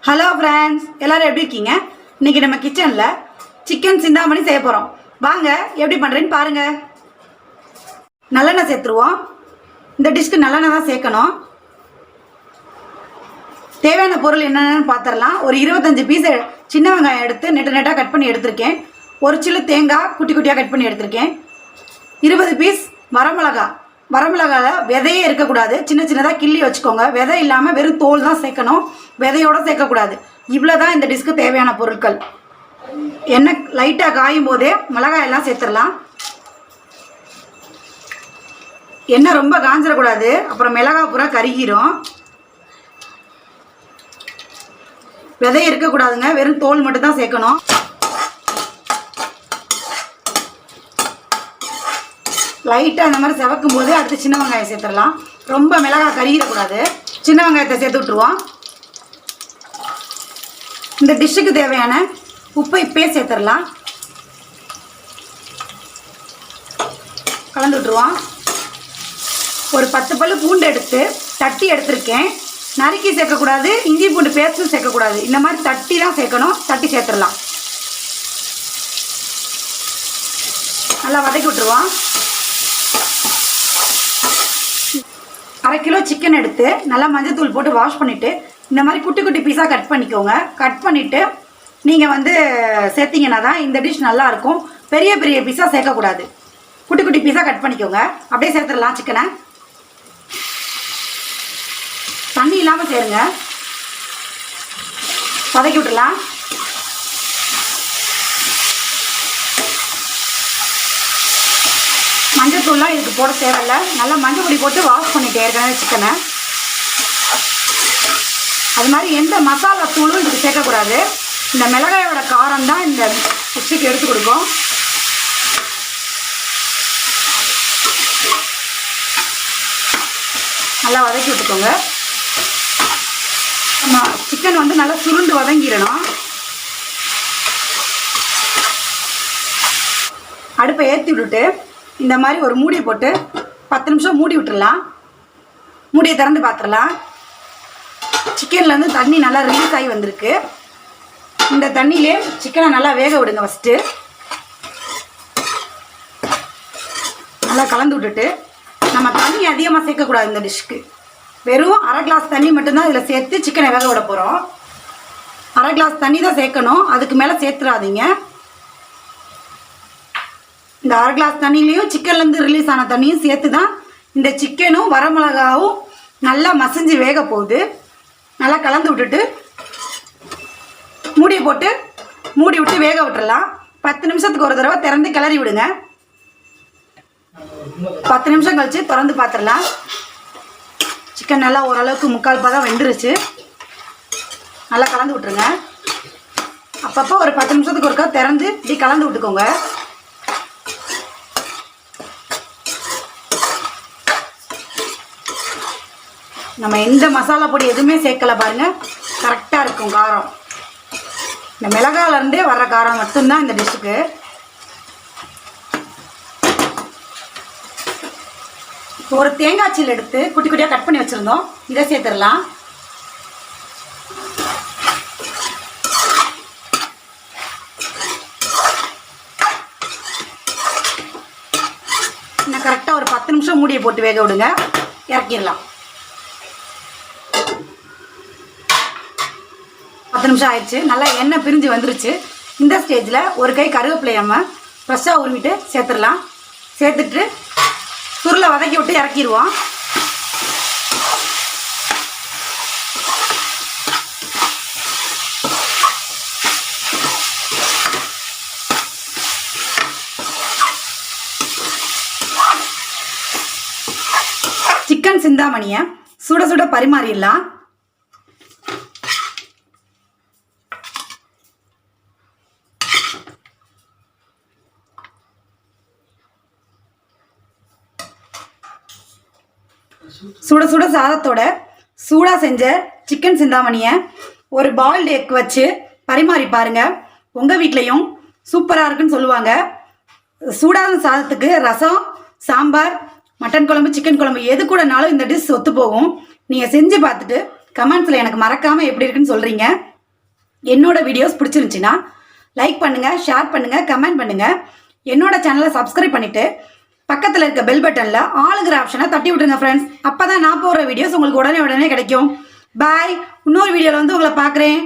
Hello friends, எல்லாரும் எப்படி இருக்கீங்க? இன்றைக்கி நம்ம கிச்சனில் சிக்கன் சிந்தாமணி செய்ய போகிறோம். வாங்க எப்படி பண்ணுறேன்னு பாருங்கள். நல்லெண்ணெய் சேர்த்துருவோம். இந்த டிஷ்க்கு நல்லெண்ணெய் தான் சேர்க்கணும். தேவையான பொருள் என்னென்னு பார்த்துடலாம். ஒரு 25 பீஸ் சின்ன வெங்காயம் எடுத்து நெட்டாக கட் பண்ணி எடுத்திருக்கேன். ஒரு சில்லு தேங்காய் குட்டி குட்டியாக கட் பண்ணி எடுத்திருக்கேன். 20 பீஸ் வரமிளகாவில் விதையே இருக்கக்கூடாது. சின்ன சின்னதாக கிள்ளி வச்சுக்கோங்க. விதை இல்லாமல் வெறும் தோல் தான் சேர்க்கணும், விதையோடு சேர்க்கக்கூடாது. இவ்வளோ தான் இந்த டிஷ்க்கு தேவையான பொருட்கள். எண்ணெய் லைட்டாக காயும் போதே மிளகாயெல்லாம் சேர்த்துடலாம். எண்ணெய் ரொம்ப காஞ்சிடக்கூடாது, அப்புறம் மிளகாய் பூரா கருகிரும். விதை இருக்கக்கூடாதுங்க, வெறும் தோல் மட்டும் தான் சேர்க்கணும். லைட்டாக அந்த மாதிரி செவக்கும் போது அடுத்து சின்ன வெங்காயம் சேர்த்துடலாம். ரொம்ப மிளகாய் கருகிடக்கூடாது. சின்ன வெங்காயத்தை சேர்த்து விட்ருவோம். இந்த டிஷ்ஷுக்கு தேவையான உப்பை இப்பே சேர்த்துடலாம். கலந்து விட்ருவோம். ஒரு 10 பல்லு பூண்டு எடுத்து தட்டி எடுத்திருக்கேன். நறுக்கி சேர்க்கக்கூடாது, இஞ்சி பூண்டு பேஸ்ட்டும் சேர்க்கக்கூடாது. இந்த மாதிரி தட்டி தான் சேர்க்கணும். தட்டி சேர்த்துடலாம். நல்லா வதக்கி விட்ருவோம். 1/2 கிலோ சிக்கன் எடுத்து நல்லா மஞ்சள் போட்டு வாஷ் பண்ணிவிட்டு இந்த மாதிரி குட்டி குட்டி பீஸாக கட் பண்ணிக்கோங்க. கட் பண்ணிவிட்டு நீங்கள் சேர்த்திங்கன்னா தான் இந்த டிஷ் நல்லாயிருக்கும். பெரிய பெரிய பீஸாக சேர்க்கக்கூடாது. குட்டி குட்டி பீஸாக கட் பண்ணிக்கோங்க. அப்படியே சேர்த்துடலாம். சிக்கனை தண்ணி இல்லாமல் சேருங்க. வதக்கி விட்டுடலாம். மஞ்சள் தூள்லாம் இதுக்கு போட தேவையில்லை. நல்லா மஞ்சள் பொடி போட்டு வாஷ் பண்ணிட்டே இருக்கேன் சிக்கனை. அது மாதிரி எந்த மசாலா தூளும் இதுக்கு சேர்க்கக்கூடாது. இந்த மிளகாயோட காரம் தான் இந்த டிஷ்ஷுக்கு எடுத்து கொடுக்கும். நல்லா வதக்கி விட்டுக்கோங்க. நம்ம சிக்கன் நல்லா சுருண்டு வதங்கிடணும். அடுப்பை ஏற்றி விட்டுட்டு இந்த மாதிரி ஒரு மூடியை போட்டு 10 நிமிஷம் மூடி விட்டுடலாம். மூடியை திறந்து பார்த்துடலாம். சிக்கன்லேருந்து தண்ணி நல்லா ரிலீஸ் ஆகி வந்திருக்கு. இந்த தண்ணியிலே சிக்கனை நல்லா வேக விடுங்க. ஃபஸ்ட்டு நல்லா கலந்து விட்டுட்டு, நம்ம தண்ணி அதிகமாக சேர்க்கக்கூடாது இந்த டிஷ்க்கு. வெறும் 1/2 கிளாஸ் தண்ணி மட்டும்தான் இதில் சேர்த்து சிக்கனை வேக விட போகிறோம். 1/2 கிளாஸ் தண்ணி தான் சேர்க்கணும், அதுக்கு மேலே சேர்த்துடாதீங்க. இந்த 1/2 கிளாஸ் தண்ணியிலையும் சிக்கன்லேருந்து ரிலீஸ் ஆன தண்ணியும் சேர்த்து தான் இந்த சிக்கனும் வரமிளகாவும் நல்லா மசிஞ்சு வேக போகுது. நல்லா கலந்து விட்டுட்டு மூடி போட்டு மூடி விட்டு வேக விட்டுடலாம். 10 நிமிஷத்துக்கு ஒரு தடவை திறந்து கிளறி விடுங்க. 10 நிமிஷம் கழித்து திறந்து பார்த்துடலாம். சிக்கன் நல்லா ஓரளவுக்கு 3/4 பதம் வெந்துருச்சு. நல்லா கலந்து விட்டுருங்க. அப்பப்போ ஒரு 10 நிமிஷத்துக்கு ஒருக்கா திறந்து இப்படி கலந்து விட்டுக்கோங்க. நம்ம எந்த மசாலா பொடி எதுவுமே சேர்க்கலை பாருங்கள். கரெக்டாக இருக்கும் காரம். இந்த மிளகாயிலேருந்தே வர்ற காரம் மட்டும்தான் இந்த டிஷ்ஷுக்கு. ஒரு தேங்காய் சீல் எடுத்து குட்டி குட்டியாக கட் பண்ணி வச்சுருந்தோம். இதை சேர்த்துடலாம். இன்னும் கரெக்டாக ஒரு 10 நிமிஷம் மூடியை போட்டு வேக விடுங்க. இறக்கிடலாம். 10 நிமிஷம் ஆயிடுச்சு. நல்லா எண்ணெய் பிரிஞ்சு வந்துருச்சு. இந்த ஸ்டேஜில் ஒரு கை கருவேப்பிலையை நம்ம ஃப்ரெஷ்ஷாக உருவிட்டு சேர்த்துடலாம். சேர்த்துட்டு சுருளை வதக்கி விட்டு இறக்கிடுவோம். சிக்கன் சிந்தாமணியை சுட சுட பரிமாறிடலாம். சுட சுட சாதத்தோட சூடாக செஞ்ச சிக்கன் சிந்தாமணியை ஒரு பாயில்டு எக் வச்சு பரிமாறி பாருங்கள். உங்கள் வீட்லேயும் சூப்பராக இருக்குன்னு சொல்லுவாங்க. சூடான சாதத்துக்கு ரசம், சாம்பார், மட்டன் குழம்பு, சிக்கன் குழம்பு எது கூடனாலும் இந்த டிஷ் ஒத்து போகும். நீங்கள் செஞ்சு பார்த்துட்டு கமெண்ட்ஸில் எனக்கு மறக்காமல் எப்படி இருக்குன்னு சொல்கிறீங்க. என்னோட வீடியோஸ் பிடிச்சிருந்துச்சின்னா லைக் பண்ணுங்கள், ஷேர் பண்ணுங்கள், கமெண்ட் பண்ணுங்கள். என்னோட சேனலை சப்ஸ்கிரைப் பண்ணிவிட்டு பக்கத்தில் இருக்க பெல் பட்டனில் ஆளுங்கிற ஆப்ஷனை தட்டி விட்டுருங்க ஃப்ரெண்ட்ஸ். அப்போ தான் நான் போடுற வீடியோஸ் உங்களுக்கு உடனே கிடைக்கும். பாய். இன்னொரு வீடியோவில் வந்து உங்களை பார்க்குறேன்.